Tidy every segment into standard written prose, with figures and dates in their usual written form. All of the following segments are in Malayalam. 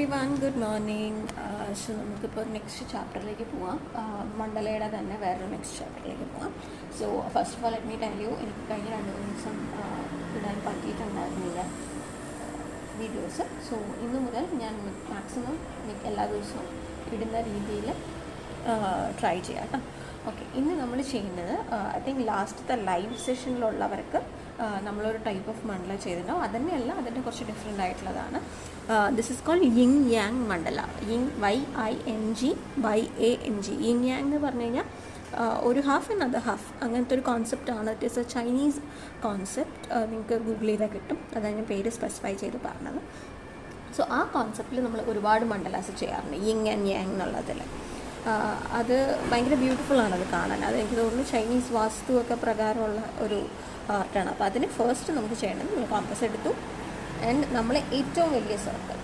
everyone, good morning. So നമുക്കിപ്പോൾ നെക്സ്റ്റ് ചാപ്റ്ററിലേക്ക് പോവാം. മണ്ഡലയുടെ തന്നെ വേറൊരു നെക്സ്റ്റ് ചാപ്റ്ററിലേക്ക് പോവാം. So first of all let me tell you, എനിക്ക് കഴിഞ്ഞ 2 ദിവസം ഇടാൻ പറ്റിയിട്ടുണ്ടായിരുന്നില്ല വീഡിയോസ്. സോ ഇന്ന് മുതൽ ഞാൻ മാക്സിമം എല്ലാ ദിവസവും ഇടുന്ന രീതിയിൽ ട്രൈ ചെയ്യാം കേട്ടോ. ഓക്കെ, ഇന്ന് നമ്മൾ ചെയ്യുന്നത് ഐ തിങ്ക് ലാസ്റ്റത്തെ ലൈവ് സെഷനിലുള്ളവർക്ക് നമ്മളൊരു ടൈപ്പ് ഓഫ് മണ്ഡല ചെയ്തിട്ടുണ്ടാവും. അതന്നെയല്ല, അതിൻ്റെ കുറച്ച് ഡിഫറെൻ്റ് ആയിട്ടുള്ളതാണ്. This is called yin yang mandala. Yin YING yin yang എന്ന് പറഞ്ഞു കഴിഞ്ഞാൽ ഒരു ഹാഫ് ആൻഡ് അതർ ഹാഫ്, അങ്ങനത്തെ ഒരു കോൺസെപ്റ്റാണ്. It is a Chinese concept. നിങ്ങൾക്ക് ഗൂഗിൾ ചെയ്താൽ കിട്ടും. അതാണ് ഞാൻ പേര് സ്പെസിഫൈ ചെയ്ത് പറഞ്ഞത്. സോ ആ കോൺസെപ്റ്റിൽ നമ്മൾ ഒരുപാട് മണ്ഡലാസ് ചെയ്യാറുണ്ട്, യിങ് ആൻഡ് യാങ് എന്നുള്ളതിൽ. അത് ഭയങ്കര ബ്യൂട്ടിഫുള്ളാണ് അത് കാണാൻ. അതെനിക്ക് തോന്നുന്നു ചൈനീസ് വാസ്തുവൊക്കെ പ്രകാരമുള്ള ഒരു ആർട്ടാണ്. അപ്പോൾ അതിന് ഫസ്റ്റ് നമുക്ക് ചെയ്യണത്, നമ്മൾ കോമ്പസ് എടുത്തു ആൻഡ് നമ്മൾ ഏറ്റവും വലിയ സർക്കിൾ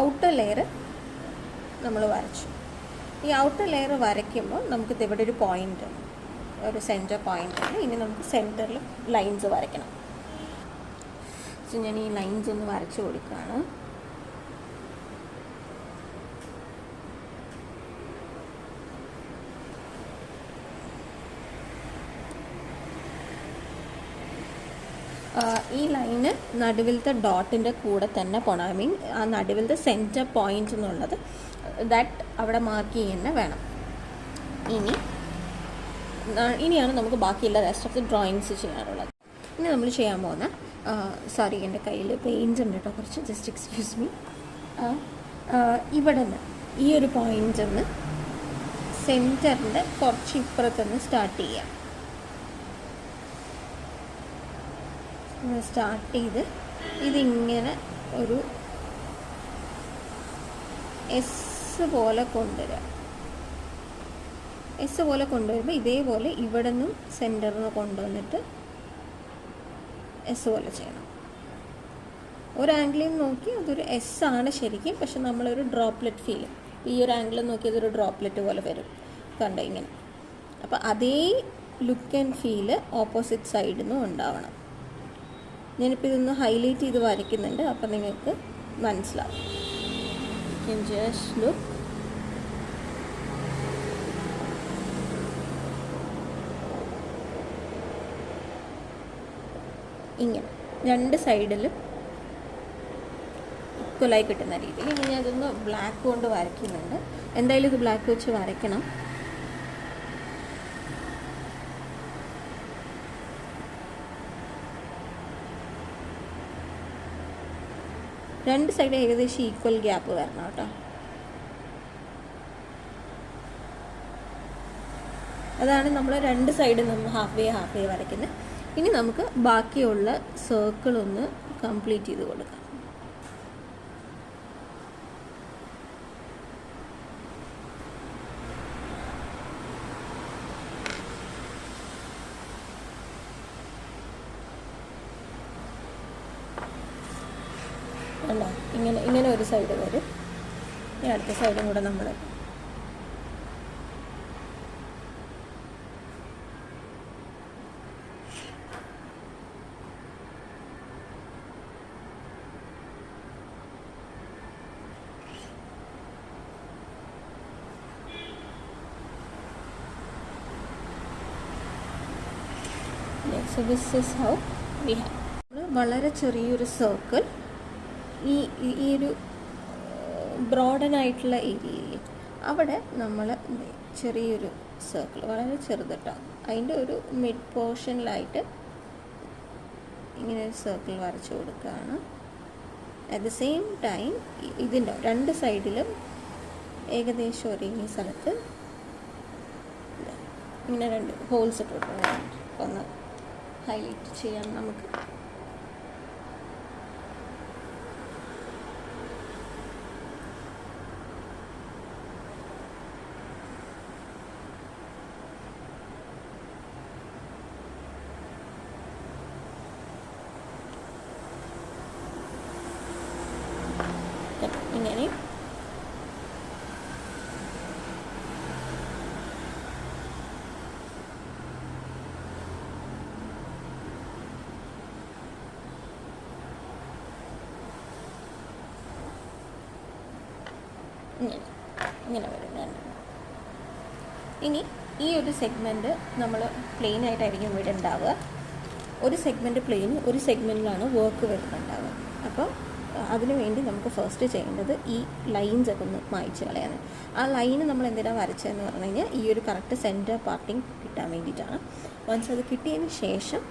ഔട്ടർ ലെയർ നമ്മൾ വരച്ചു. ഈ ഔട്ടർ ലെയർ വരയ്ക്കുമ്പോൾ നമുക്ക് ഇവിടെ ഒരു പോയിൻ്റ്, ഒരു സെൻറ്റർ പോയിൻ്റ് ആണ്. ഇനി നമുക്ക് സെൻറ്ററിൽ ലൈൻസ് വരയ്ക്കണം. സോ ഞാൻ ഈ ലൈൻസ് ഒന്ന് വരച്ചു കൊടുക്കുകയാണ്. ഈ ലൈന് നടുവിലത്തെ ഡോട്ടിൻ്റെ കൂടെ തന്നെ പോകണം. ഐ മീൻ ആ നടുവിലത്തെ സെൻറ്റർ പോയിൻ്റ് എന്നുള്ളത് ദാറ്റ് അവിടെ മാർക്ക് ചെയ്യുന്ന വേണം. ഇനിയാണ് നമുക്ക് ബാക്കിയുള്ള റെസ്റ്റ് ഓഫ് ദി ഡ്രോയിങ്സ് ചെയ്യാനുള്ളത്. ഇനി നമ്മൾ ചെയ്യാൻ പോകുന്ന സോറി, എൻ്റെ കയ്യിൽ പെയിൻറ്റ് ഉണ്ട് കേട്ടോ കുറച്ച്, ജസ്റ്റ് എക്സ്ക്യൂസ് മീ. ഇവിടെ നിന്ന് ഈ ഒരു പോയിൻ്റിൽ നിന്ന് സെൻറ്ററിൻ്റെ കുറച്ച് ഇപ്പുറത്തുനിന്ന് സ്റ്റാർട്ട് ചെയ്യാം. സ്റ്റാർട്ട് ചെയ്ത് ഇതിങ്ങനെ ഒരു എസ് പോലെ കൊണ്ടുവരിക. എസ് പോലെ കൊണ്ടുവരുമ്പോൾ ഇതേപോലെ ഇവിടെ നിന്നും സെൻറ്ററിൽ നിന്ന് കൊണ്ടുവന്നിട്ട് എസ് പോലെ ചെയ്യണം. ഒരു ആംഗിളിൽ നോക്കി അതൊരു എസ് ആണ് ശരിക്കും, പക്ഷെ നമ്മളൊരു ഡ്രോപ്ലെറ്റ് ഫീൽ, ഈ ഒരു ആംഗിളിൽ നോക്കി അതൊരു ഡ്രോപ്ലെറ്റ് പോലെ വരും, കണ്ടോ ഇങ്ങനെ. അപ്പോൾ അതേ ലുക്ക് ആൻഡ് ഫീല് ഓപ്പോസിറ്റ് സൈഡിൽ നിന്നും ഉണ്ടാവണം. ഞാനിപ്പോൾ ഇതൊന്ന് ഹൈലൈറ്റ് ചെയ്ത് വരയ്ക്കുന്നുണ്ട്, അപ്പം നിങ്ങൾക്ക് മനസ്സിലാവും. Just look. ഇങ്ങനെ രണ്ട് സൈഡിലും ഈക്വലായി കിട്ടുന്ന രീതിയിൽ. ഇനി അതൊന്ന് ബ്ലാക്ക് കൊണ്ട് വരയ്ക്കുന്നുണ്ട്. എന്തായാലും ഇത് ബ്ലാക്ക് വെച്ച് വരയ്ക്കണം. രണ്ട് സൈഡ് ഏകദേശം ഈക്വൽ ഗ്യാപ്പ് വരണം കേട്ടോ. അതാണ് നമ്മൾ രണ്ട് സൈഡ് നമ്മൾ ഹാഫ് വേ വരയ്ക്കുന്നത്. ഇനി നമുക്ക് ബാക്കിയുള്ള സർക്കിളൊന്ന് കംപ്ലീറ്റ് ചെയ്ത് കൊടുക്കാം. അല്ല, ഇങ്ങനെ ഒരു സൈഡ് വരും. ഇനി അടുത്ത സൈഡും കൂടെ നമ്മൾ so this is how we have. വളരെ ചെറിയൊരു സർക്കിൾ ഈ ഒരു ബ്രോഡനായിട്ടുള്ള ഏരിയയിൽ അവിടെ നമ്മൾ ചെറിയൊരു സർക്കിൾ, വളരെ ചെറുതിട്ടാണ്, അതിൻ്റെ ഒരു മിഡ് പോർഷനിലായിട്ട് ഇങ്ങനെ ഒരു സർക്കിൾ വരച്ചു കൊടുക്കുകയാണ്. അറ്റ് ദ സെയിം ടൈം ഇതിൻ്റെ രണ്ട് സൈഡിലും ഏകദേശം ഒരേ സ്ഥലത്ത് ഇങ്ങനെ രണ്ട് ഹോൾസ് ഇട്ട് കൊടുക്കണം. ഒന്ന് ഹൈലൈറ്റ് ചെയ്യാൻ നമുക്ക്. ഇങ്ങനെ ഇങ്ങനെ വരുന്നുണ്ട്. ഇനി ഈ ഒരു സെഗ്മെൻറ്റ് നമ്മൾ പ്ലെയിൻ ആയിട്ടായിരിക്കും ഇവിടെ ഉണ്ടാവുക. ഒരു സെഗ്മെൻറ്റ് പ്ലെയിൻ, ഒരു സെഗ്മെൻറ്റിലാണ് വർക്ക് വരുന്നുണ്ടാവുക. അപ്പോൾ അതിനു വേണ്ടി നമുക്ക് ഫസ്റ്റ് ചെയ്യേണ്ടത് ഈ ലൈൻസ് ഒക്കെ ഒന്ന് മായ്ച്ച് കളയാണ്. ആ ലൈന് നമ്മൾ എന്തിനാണ് വരച്ചതെന്ന് പറഞ്ഞു കഴിഞ്ഞാൽ ഈ ഒരു കറക്റ്റ് സെൻറ്റർ പാർട്ടിങ് കിട്ടാൻ വേണ്ടിയിട്ടാണ്. വൺസ് അത് കിട്ടിയതിന് ശേഷം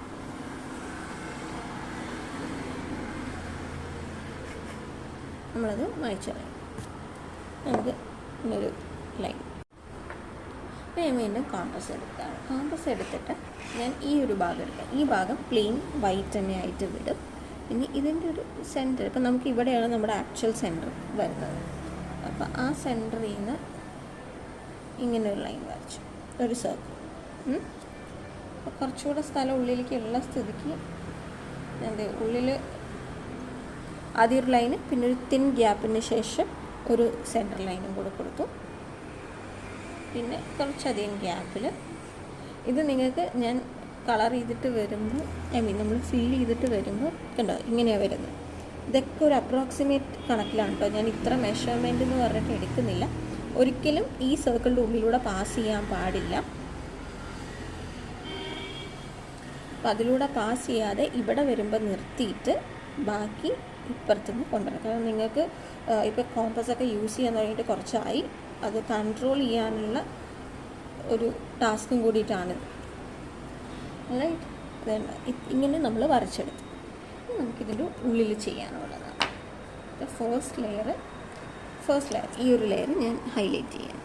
നമ്മളത് മായ്ച്ച് കളയും. നമുക്ക് ഇങ്ങനൊരു ലൈൻ. അപ്പോൾ ഞാൻ വീണ്ടും കോമ്പസ് എടുത്താണ്. കോമ്പസ് എടുത്തിട്ട് ഞാൻ ഈ ഒരു ഭാഗം എടുക്കാം. ഈ ഭാഗം പ്ലെയിൻ വൈറ്റ് തന്നെ ആയിട്ട് വിടും. ഇനി ഇതിൻ്റെ ഒരു സെൻറ്റർ, ഇപ്പം നമുക്ക് ഇവിടെയാണ് നമ്മുടെ ആക്ച്വൽ സെൻറ്റർ വരുന്നത്. അപ്പോൾ ആ സെൻറ്ററിൽ നിന്ന് ഇങ്ങനെ ഒരു ലൈൻ വരച്ചു, ഒരു സർക്കിൾ. അപ്പോൾ കുറച്ചുകൂടെ സ്ഥലം ഉള്ളിലേക്കുള്ള സ്ഥിതിക്ക് എൻ്റെ ഉള്ളിൽ ആദ്യം ഒരു ലൈന്, പിന്നെ ഒരു തിൻ ഗ്യാപ്പിന് ശേഷം ഒരു സെൻറ്റർ ലൈനും കൂടെ കൊടുത്തു. പിന്നെ കുറച്ചധികം ഗ്യാപ്പിൽ ഇത് നിങ്ങൾക്ക് ഞാൻ കളർ ചെയ്തിട്ട് വരുമ്പോൾ നമ്മൾ ഫില്ല് ചെയ്തിട്ട് വരുമ്പോൾ കണ്ടോ ഇങ്ങനെയാണ് വരുന്നത്. ഇതൊക്കെ ഒരു അപ്രോക്സിമേറ്റ് കണക്കിലാണ് കേട്ടോ. ഞാൻ ഇത്ര മെഷർമെൻ്റ് എന്ന് പറഞ്ഞിട്ട് എടുക്കുന്നില്ല. ഒരിക്കലും ഈ സർക്കിളിൻ്റെ ഉള്ളിലൂടെ പാസ് ചെയ്യാൻ പാടില്ല. അപ്പോൾ അതിലൂടെ പാസ് ചെയ്യാതെ ഇവിടെ വരുമ്പോൾ നിർത്തിയിട്ട് ബാക്കി ഇപ്പുറത്തുനിന്ന് കൊണ്ടുവരണം. കാരണം നിങ്ങൾക്ക് ഇപ്പോൾ കോമ്പസൊക്കെ യൂസ് ചെയ്യാൻ തുടങ്ങിയിട്ട് കുറച്ചായി. അത് കൺട്രോൾ ചെയ്യാനുള്ള ഒരു ടാസ്കും കൂടിയിട്ടാണ്. റൈറ്റ്, ഇങ്ങനെ നമ്മൾ വരച്ചെടുത്തു. നമുക്കിതിൻ്റെ ഉള്ളിൽ ചെയ്യാനുള്ളതാണ്. ഫസ്റ്റ് ലെയർ ഈ ഒരു ലെയർ ഞാൻ ഹൈലൈറ്റ് ചെയ്യാം.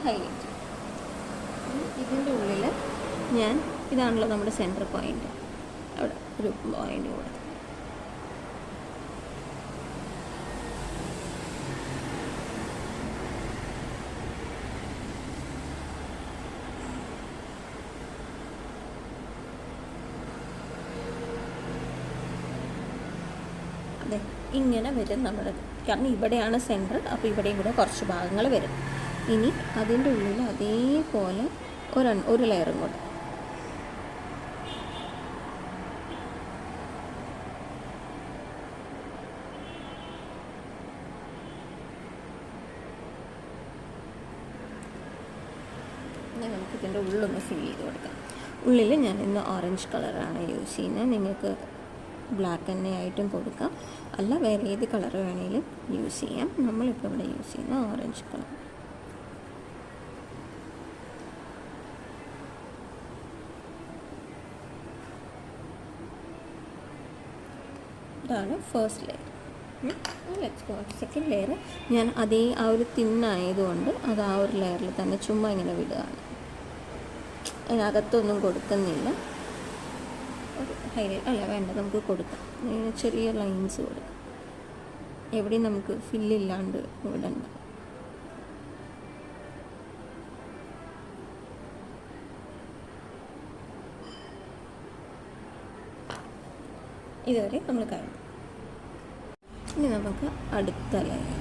ഹൈലൈറ്റ്. ഇതിൻ്റെ ഉള്ളിൽ ഞാൻ ഇതാണല്ലോ നമ്മുടെ സെൻറ്റർ പോയിൻ്റ്, അവിടെ ഒരു പോയിൻ്റ് കൊടുത്തു. അതെ, ഇങ്ങനെ വരും നമ്മുടെ, കാരണം ഇവിടെയാണ് സെൻറ്റർ. അപ്പോൾ ഇവിടെയും കൂടെ കുറച്ച് ഭാഗങ്ങൾ വരും. ഇനി അതിൻ്റെ ഉള്ളിൽ അതേപോലെ ഒരു ലെയറും കൂടെ. നമുക്കിതിൻ്റെ ഉള്ളൊന്ന് ഫിൽ ചെയ്ത് കൊടുക്കാം. ഉള്ളിൽ ഞാൻ ഇന്ന് ഓറഞ്ച് കളറാണ് യൂസ് ചെയ്യുന്നത്. നിങ്ങൾക്ക് ബ്ലാക്ക് തന്നെ ആയിട്ടും കൊടുക്കാം, അല്ല വേറെ ഏത് കളർ വേണമെങ്കിലും യൂസ് ചെയ്യാം. നമ്മളിപ്പോൾ ഇവിടെ യൂസ് ചെയ്യുന്ന ഓറഞ്ച് കളർ. ഇതാണ് first layer. Let's go second layer. ഞാൻ അതേ ആ ഒരു തിന്നായതുകൊണ്ട് അത് ആ ഒരു ലെയറിൽ തന്നെ ചുമ്മാ ഇങ്ങനെ വിടുകയാണ്. അതിനകത്തൊന്നും കൊടുക്കുന്നില്ല. ഒരു ഹൈലൈറ്റ് അല്ല വേണ്ട, നമുക്ക് കൊടുക്കാം. ചെറിയ ലൈൻസ് കൊടുക്കാം. എവിടെയും നമുക്ക് ഫില്ലില്ലാണ്ട് വിടണ്ട. ഇതുവരെ നമ്മൾ കഴിഞ്ഞു. ഇനി നമുക്ക് അടുത്ത ലെയർ.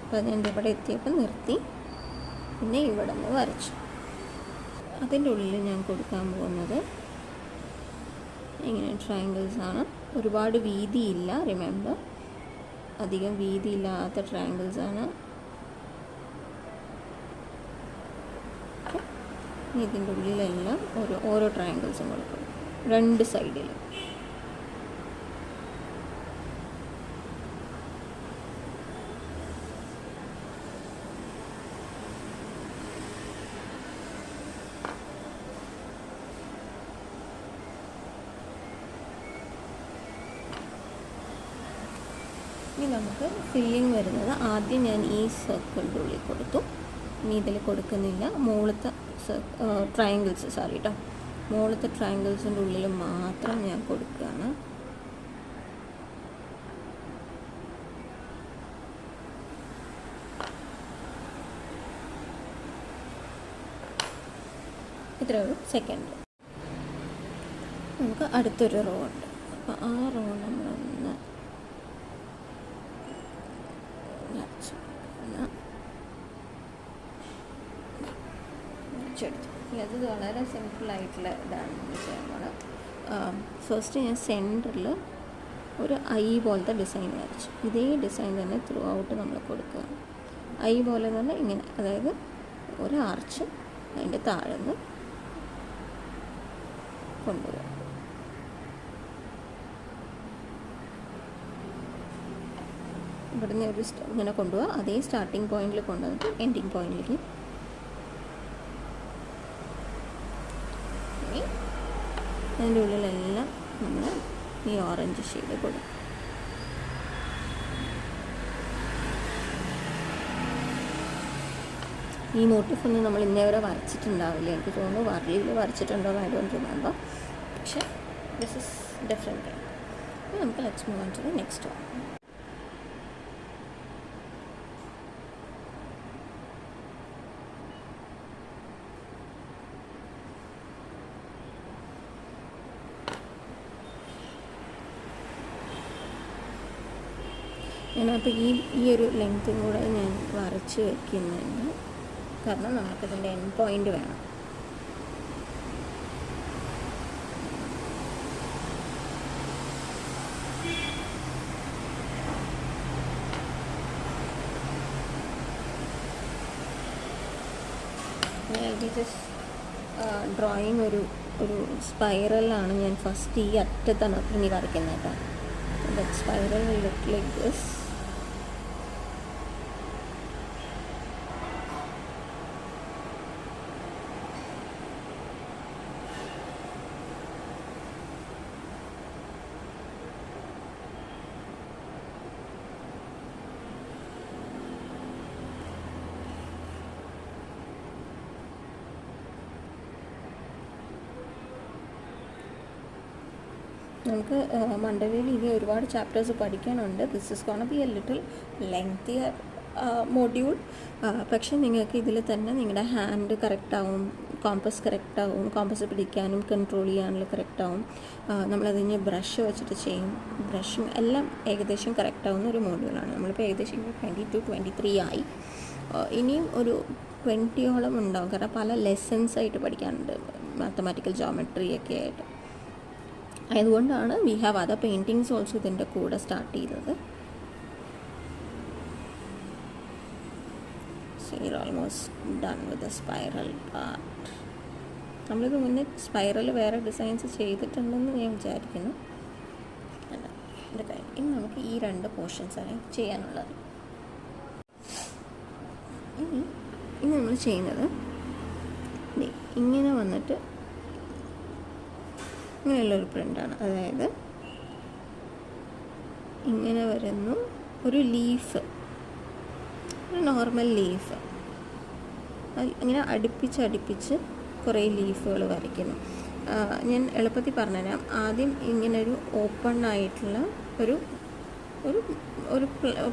അപ്പോൾ ഞാൻ ഇവിടെ എത്തിയപ്പോൾ നിർത്തി. പിന്നെ ഇവിടെ നിന്ന് വരച്ചു. അതിൻ്റെ ഉള്ളിൽ ഞാൻ കൊടുക്കാൻ പോകുന്നത് ഇങ്ങനെ ട്രയാങ്കിൾസാണ്. ഒരുപാട് വീതിയില്ല, റിമെമ്പർ, അധികം വീതിയില്ലാത്ത ട്രയാങ്കിൾസാണ്. ഇതിൻ്റെ ഉള്ളിലെല്ലാം ഓരോ ട്രയാങ്കിൾസും കൊടുക്കും, രണ്ട് സൈഡിലും. ഇനി നമുക്ക് ഫില്ലിങ് വരുന്നത് ആദ്യം ഞാൻ ഈ സർക്കിളിൻ്റെ ഉള്ളിൽ കൊടുത്തു. ഇനി ഇതിൽ കൊടുക്കുന്നില്ല. മുകളിലത്തെ ട്രയാങ്കിൾസ് മുകളിലത്തെ ട്രയാങ്കിൾസിൻ്റെ ഉള്ളിൽ മാത്രം ഞാൻ കൊടുക്കുകയാണ്. ഇത്രയൊരു സെക്കൻഡ്. നമുക്ക് അടുത്തൊരു റോ ഉണ്ട്. അപ്പോൾ ആ റോ നമ്മളൊന്ന് വരച്ചു വരച്ചെടുത്തു. അത് വളരെ സിമ്പിളായിട്ടുള്ള ഇതാണ് നമ്മൾ ചെയ്യുന്നത്. ഫസ്റ്റ് ഞാൻ സെൻറ്ററിൽ ഒരു ഐ പോലത്തെ ഡിസൈൻ വരച്ചു. ഇതേ ഡിസൈൻ തന്നെ ത്രൂ ഔട്ട് നമ്മൾ കൊടുക്കുക. ഐ പോലെ തന്നെ ഇങ്ങനെ, അതായത് ഒരു ആർച്ച് അതിൻ്റെ താഴെ നിന്ന് കൊണ്ടുപോകും. ഇവിടുന്ന് ഒരു ഇങ്ങനെ കൊണ്ടുപോകുക. അതേ സ്റ്റാർട്ടിങ് പോയിന്റിൽ കൊണ്ടുവന്നിട്ട് എൻഡിങ് പോയിന്റിലേക്ക് അതിൻ്റെ ഉള്ളിലെല്ലാം നമ്മൾ ഈ ഓറഞ്ച് ഷെയ്ഡ് കൊടുക്കും. ഈ മോട്ടീഫൊന്നും നമ്മൾ ഇന്നേ വരെ വരച്ചിട്ടുണ്ടാവില്ല. എനിക്ക് തോന്നുന്നു വർലിയിൽ വരച്ചിട്ടുണ്ടോ ഐ ഡോണ്ട് റിമെമ്പർ. പക്ഷേ ദിസ് ഇസ് ഡിഫറെൻറ്റ്. നമുക്ക് let's move on to the next one. ഞാനപ്പോൾ ഈ ഒരു ലെങ്ത്തും കൂടെ ഞാൻ വരച്ച് വയ്ക്കുന്നുണ്ട്. കാരണം നമുക്കിതിൻ്റെ എൻഡ് പോയിൻ്റ് വേണം. ഡ്രോയിങ് ഒരു സ്പൈറലാണ് ഞാൻ ഫസ്റ്റ് ഈ അറ്റത്താണ് ഇനി വരയ്ക്കുന്നത് കേട്ടോ. That spiral will look like this. നമുക്ക് മണ്ടലിയിൽ ഇനി ഒരുപാട് ചാപ്റ്റേഴ്സ് പഠിക്കാനുണ്ട്. This is gonna be a little lengthier module. പക്ഷേ നിങ്ങൾക്ക് ഇതിൽ തന്നെ നിങ്ങളുടെ ഹാൻഡ് കറക്റ്റാവും, കോമ്പസ് കറക്റ്റാവും, കോമ്പസ് പിടിക്കാനും കൺട്രോൾ ചെയ്യാനും കറക്റ്റാവും. നമ്മളതിന് ബ്രഷ് വെച്ചിട്ട് ചെയ്യും. ബ്രഷും എല്ലാം ഏകദേശം കറക്റ്റാവുന്ന ഒരു മോഡ്യൂളാണ്. നമ്മളിപ്പോൾ ഏകദേശം 22-23 ആയി. ഇനിയും ഒരു 20ഓളം ഉണ്ടാവും. കാരണം പല ലെസൺസ് ആയിട്ട് പഠിക്കാനുണ്ട്, മാത്തമാറ്റിക്കൽ ജോമെട്രി ഒക്കെ ആയിട്ട്. അതുകൊണ്ടാണ് we have other paintings also ഇതിൻ്റെ കൂടെ സ്റ്റാർട്ട് ചെയ്തത്. So you are almost done with the spiral part. നമ്മളിത് മുന്നേ സ്പൈറൽ വേറെ ഡിസൈൻസ് ചെയ്തിട്ടുണ്ടെന്ന് ഞാൻ വിചാരിക്കുന്നു. അല്ല, എൻ്റെ കാര്യം ഇനി നമുക്ക് ഈ 2 പോർഷൻസാണ് ചെയ്യാനുള്ളത്. ഇനി നമ്മൾ ചെയ്യുന്നത് ഇങ്ങനെ വന്നിട്ട് ഇങ്ങനെയുള്ളൊരു പ്രിൻ്റാണ്. അതായത് ഇങ്ങനെ വരുന്നു ഒരു ലീഫ്, ഒരു നോർമൽ ലീഫ്. ഇങ്ങനെ അടുപ്പിച്ച് കുറേ ലീഫുകൾ വരയ്ക്കുന്നു. ഞാൻ എളുപ്പത്തിൽ പറഞ്ഞുതരാം. ആദ്യം ഇങ്ങനൊരു ഓപ്പൺ ആയിട്ടുള്ള ഒരു ഒരു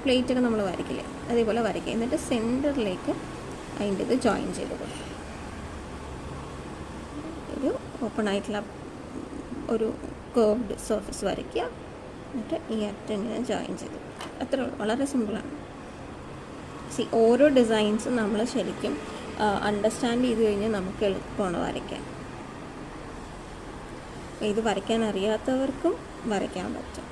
പ്ലേറ്റൊക്കെ നമ്മൾ വരയ്ക്കില്ലേ, അതേപോലെ വരയ്ക്കുക. എന്നിട്ട് സെൻറ്ററിലേക്ക് അതിൻ്റെ ഇത് ജോയിൻ ചെയ്ത് കൊടുക്കും. ഒരു ഓപ്പൺ ആയിട്ടുള്ള ഒരു കർവ്ഡ് സർഫസ് വരയ്ക്കുക. എന്നിട്ട് ഈ അറ്റം ഇങ്ങനെ ജോയിൻ ചെയ്ത് കൊടുക്കുക. അത്രേ ഉള്ളൂ. വളരെ സിമ്പിളാണ്. ഓരോ ഡിസൈൻസും നമ്മൾ ശരിക്കും അണ്ടർസ്റ്റാൻഡ് ചെയ്ത് കഴിഞ്ഞാൽ നമുക്ക് എളുപ്പമാണ് വരയ്ക്കാൻ. ഇത് വരയ്ക്കാൻ അറിയാത്തവർക്കും വരയ്ക്കാൻ പറ്റും.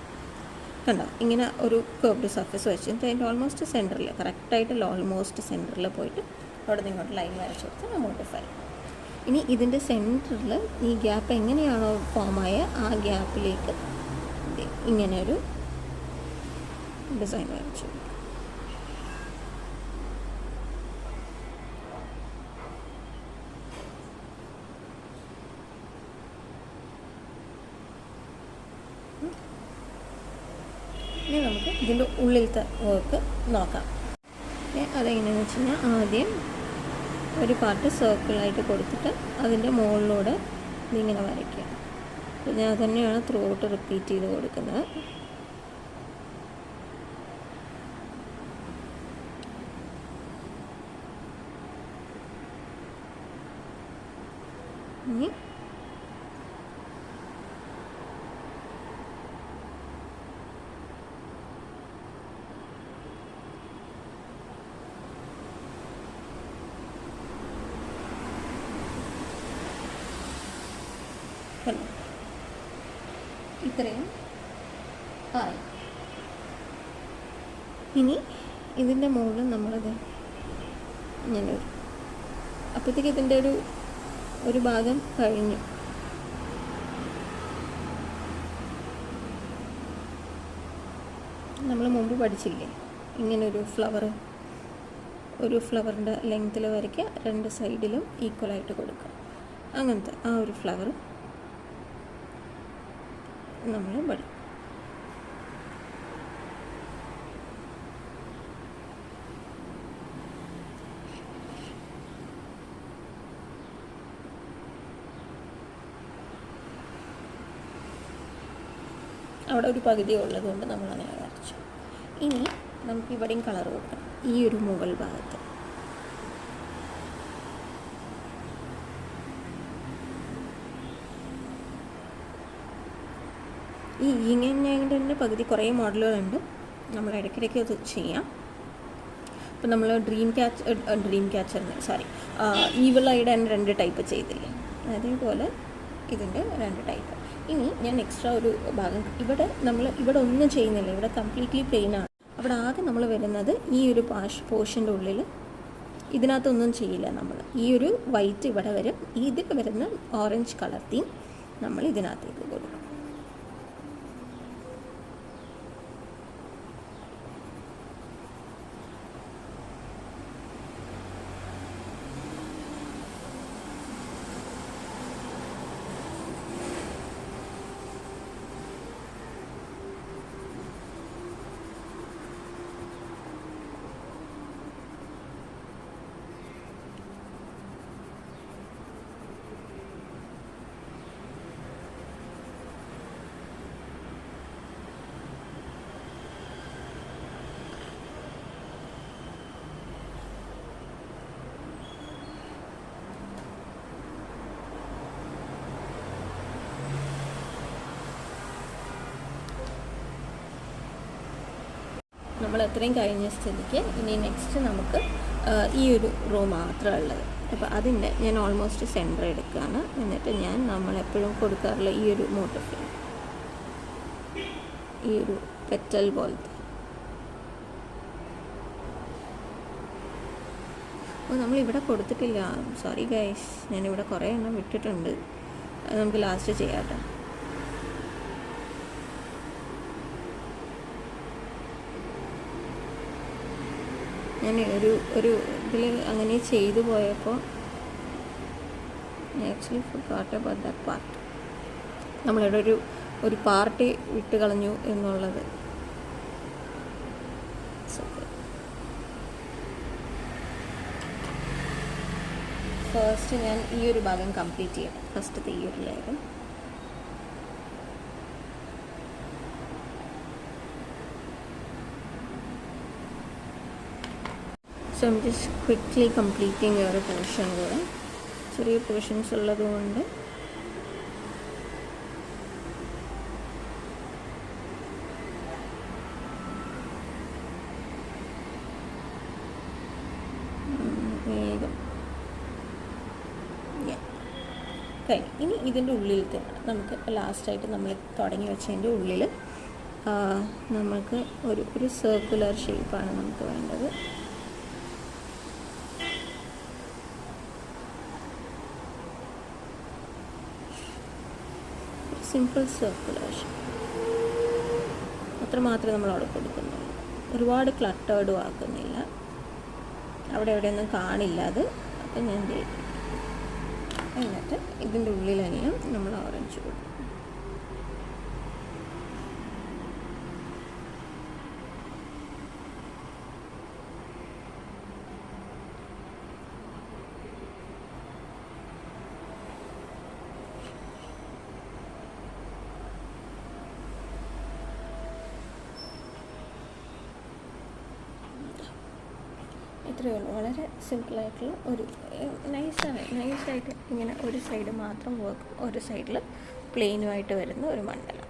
കണ്ടോ, ഇങ്ങനെ ഒരു കർവ്ഡ് സർഫസ് വെച്ചിട്ട് അതിൻ്റെ ഓൾമോസ്റ്റ് സെൻറ്ററിൽ, കറക്റ്റായിട്ട് ഓൾമോസ്റ്റ് സെൻറ്ററിൽ പോയിട്ട് അവിടെ നിന്ന് ഇങ്ങോട്ട് ലൈൻ വരച്ച് കൊടുത്ത് അങ്ങോട്ട് ഫയൽ. ഇനി ഇതിൻ്റെ സെൻറ്ററിൽ ഈ ഗ്യാപ്പ് എങ്ങനെയാണോ ഫോമായ ആ ഗ്യാപ്പിലേക്ക് ഇങ്ങനെ ഒരു ഡിസൈൻ വരച്ചു. ഇനി നമുക്ക് ഇതിൻ്റെ ഉള്ളിലത്തെ വർക്ക് നോക്കാം. അതെങ്ങനെയാണെന്ന് വെച്ച് കഴിഞ്ഞാൽ ആദ്യം ഒരു പാർട്ട് സർക്കിളായിട്ട് കൊടുത്തിട്ട് അതിൻ്റെ മുകളിലൂടെ ഇതിങ്ങനെ വരയ്ക്കുക. അപ്പോൾ ഞാൻ തന്നെയാണ് ത്രൂ ഔട്ട് റിപ്പീറ്റ് ചെയ്ത് കൊടുക്കുന്നത്. ഇനി കണ്ടോ, ഇത്രയും ആയി. ഇനി ഇതിൻ്റെ മുകളിൽ നമ്മളത് ഇങ്ങനെ അപ്പോഴത്തേക്ക് ഇതിൻ്റെ ഒരു ഭാഗം കഴിഞ്ഞു. നമ്മൾ മുമ്പ് പഠിച്ചില്ലേ, ഇങ്ങനൊരു ഫ്ലവറിൻ്റെ ലെങ്ത്തിൽ വരയ്ക്കുക, 2 സൈഡിലും ഈക്വലായിട്ട് കൊടുക്കുക. അങ്ങനത്തെ ആ ഒരു ഫ്ലവർ നമ്മൾ പഠിക്കും. അവിടെ ഒരു പകുതി ഉള്ളതുകൊണ്ട് നമ്മളങ്ങനെ വരച്ചു. ഇനി നമുക്ക് ഇവിടെയും കളർ കൊടുക്കണം, ഈ ഒരു മുകൾ ഭാഗത്ത്. ഇങ്ങനെ തന്നെ പകുതി കുറേ മോഡലുകളുണ്ട്, നമ്മൾ ഇടയ്ക്കിടയ്ക്ക് അത് ചെയ്യാം. അപ്പോൾ നമ്മൾ ഡ്രീം ക്യാച്ചറിന് ഈവിൾ ഐയുടെ 2 ടൈപ്പ് ചെയ്തില്ലേ, അതേപോലെ ഇതിൻ്റെ 2 ടൈപ്പ്. ഇനി ഞാൻ എക്സ്ട്രാ ഒരു ഭാഗം ഇവിടെ ഒന്നും ചെയ്യുന്നില്ല, ഇവിടെ കംപ്ലീറ്റ്ലി പ്ലെയിനാണ്. അവിടെ ആകെ നമ്മൾ വരുന്നത് ഈ ഒരു പോർഷൻ്റെ ഉള്ളിൽ, ഇതിനകത്തൊന്നും ചെയ്യില്ല നമ്മൾ. ഈ ഒരു വൈറ്റ് ഇവിടെ വരും, ഇതിൽ വരുന്ന ഓറഞ്ച് കളർ തീം നമ്മൾ ഇതിനകത്തേക്ക് കൊടുക്കും. നമ്മൾ അത്രയും കഴിഞ്ഞ സ്ഥിതിക്ക് ഇനി നെക്സ്റ്റ് നമുക്ക് ഈ ഒരു റോ മാത്രമേ ഉള്ളത്. അപ്പോൾ അതിൻ്റെ ഞാൻ ഓൾമോസ്റ്റ് സെൻറ്റർ എടുക്കുകയാണ്. എന്നിട്ട് നമ്മളെപ്പോഴും കൊടുക്കാറുള്ള ഈ ഒരു മോട്ടീഫ്, ഈ ഒരു പെറ്റൽ പോലത്തെ. അപ്പോൾ നമ്മളിവിടെ കൊടുത്തിട്ടില്ല, സോറി ഗൈസ്, ഞാനിവിടെ കുറേ എണ്ണം വിട്ടിട്ടുണ്ട്. അത് നമുക്ക് ലാസ്റ്റ് ചെയ്യാം കേട്ടോ. ഞാൻ ഒരു ഇതിൽ അങ്ങനെ ചെയ്തു പോയപ്പോൾ actually forgot about that part. നമ്മളിവിടെ ഒരു പാർട്ട് വിട്ട് കളഞ്ഞു എന്നുള്ളത്. ഫസ്റ്റ് ഞാൻ ഈ ഒരു ഭാഗം കംപ്ലീറ്റ് ചെയ്യണം, ഫസ്റ്റത്തെ ഈ ഒരു layer. So I'm just quickly completing your portion കൂടെ. ചെറിയ പോർഷൻസ് ഉള്ളത് കൊണ്ട് വേഗം കഴിഞ്ഞു. ഇനി ഇതിൻ്റെ ഉള്ളിൽ തന്നെ നമുക്ക് ലാസ്റ്റായിട്ട് നമ്മൾ തുടങ്ങി വെച്ചതിൻ്റെ ഉള്ളിൽ നമുക്ക് ഒരു സർക്കുലർ ഷേപ്പാണ് നമുക്ക് വേണ്ടത്. സിമ്പിൾ സർക്കുലേഷൻ അത്രമാത്രമേ നമ്മൾ അവിടെ കൊടുക്കുന്നുള്ളൂ. ഒരുപാട് ക്ലട്ടേർഡും ആക്കുന്നില്ല, അവിടെ എവിടെയൊന്നും കാണില്ല അത്. അപ്പം ഞാൻ എന്നിട്ട് ഇതിൻ്റെ ഉള്ളിലെല്ലാം നമ്മൾ ഓറഞ്ച് കൊടുക്കും. ഇത്രയേ ഉള്ളൂ. വളരെ സിമ്പിളായിട്ടുള്ള ഒരു നൈസായിട്ട് ഇങ്ങനെ ഒരു സൈഡ് മാത്രം വർക്ക്, ഒരു സൈഡിൽ പ്ലെയിനുമായിട്ട് വരുന്ന ഒരു മണ്ഡലം.